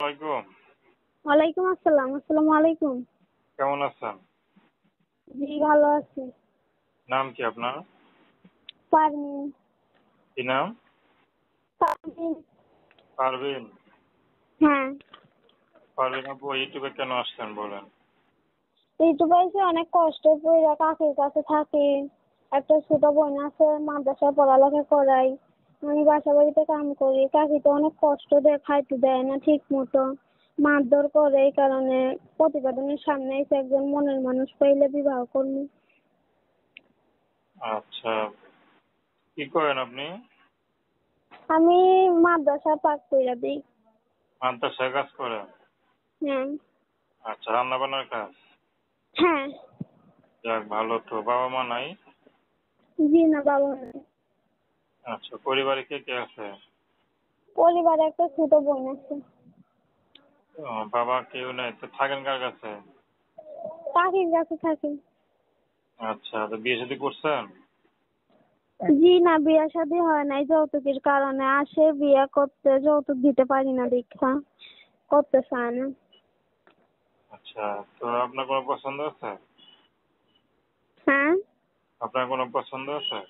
ওয়ালাইকুম। ওয়ালাইকুম আসসালাম। আসসালামু আলাইকুম। কেমন আছেন? জি ভালো আছি। নাম কি আপনার? পারমিন। কি নাম? পারমিন। পারভিন। হ্যাঁ। পারভিন আপু ইউটিউবে কেন আসছেন বলেন? ইউটিউবে এসে অনেক কষ্ট করে কাকির কাছে থাকি। একটা ছোট বোন আছে, মাদ্রাসায় পড়ালেখা করাই। আমি বাসা বাড়িতে কাম করি। কাকি তো অনেক কষ্ট দেয়, খাইতে দেয় না ঠিক মতো, মারধর করে। এই কারণে প্রতিবেদনের সামনে এসে একজন মনের মানুষ পাইলে বিবাহ করবো। আচ্ছা, কি করেন আপনি? আমি মাদ্রাসা পাক কইরা দিই। মাদ্রাসায় কাজ করেন? হ্যাঁ। আচ্ছা, রান্না বান্নার কাজ? হ্যাঁ। যাক ভালো তো। বাবা মা নাই? জি না, বাবা নাই। আচ্ছা, পরিবারে কে কে আছে? পরিবারে একটা ছোট বোন আছে। বাবা কেউ নাই, তো থাকেন কার কাছে? কাকির কাছে থাকি। আচ্ছা, তো বিয়ে শাদী করছেন? জি না, বিয়ে শাদী হয় নাই যৌতুকের কারণে। আসে বিয়ে করতে, যৌতুক দিতে পারি না দীক্ষা করতে চায় না। আচ্ছা, তো আপনার কোনো পছন্দ আছে? হ্যাঁ। আপনার কোনো পছন্দ আছে?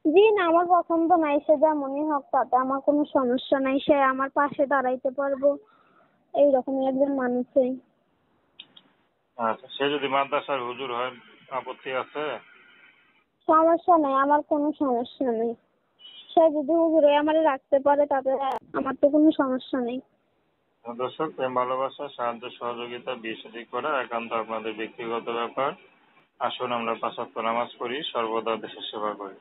জি না, আমার পছন্দ নাই। সে যেমনই হোক তাতে আমার কোনো সমস্যা নাই। সে আমার পাশে দাঁড়াইতে পারবো এইরকমই একজন মানুষ চাই। আচ্ছা, সে যদি মাদ্রাসার হুজুর হয় আপত্তি আছে? সমস্যা নাই, আমার কোনো সমস্যা নেই। সে যদি হুজুরে আমার রাখতে পারে তাতে আমার তো কোনো সমস্যা নেই। দর্শক, প্রেম ভালোবাসা সাহায্য সহযোগিতা বিয়ে শাদী করা একান্ত আপনাদের ব্যক্তিগত ব্যাপার। আসুন আমরা ৫ ওয়াক্ত নামাজ পড়ি, সর্বদা দেশের সেবা করি।